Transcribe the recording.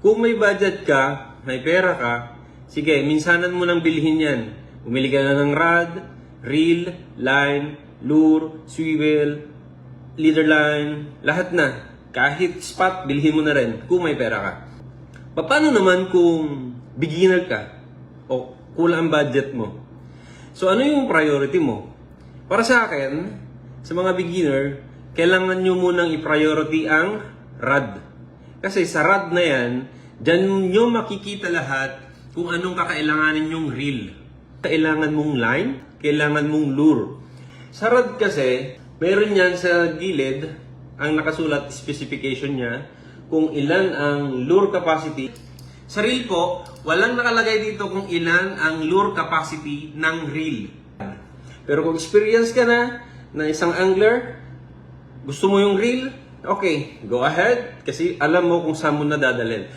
Kung may budget ka, may pera ka, sige, minsanan mo nang bilhin yan. Bumili ka na ng rod, reel, line, lure, swivel, leader line, lahat na. Kahit spot, bilhin mo na rin kung may pera ka. Paano naman kung beginner ka o kulang ang budget mo? So ano yung priority mo? Para sa akin, sa mga beginner, kailangan nyo munang i-priority ang rod. Kasi sa rod na yan, dyan nyo makikita lahat kung anong kakailanganin nyong reel. Kailangan mong line, kailangan mong lure. Sa rod kasi, meron yan sa gilid, ang nakasulat specification niya, kung ilan ang lure capacity. Sa reel po, walang nakalagay dito kung ilan ang lure capacity ng reel. Pero kung experience ka na isang angler, gusto mo yung reel, okay, go ahead, kasi alam mo kung saan mo na dadalhin.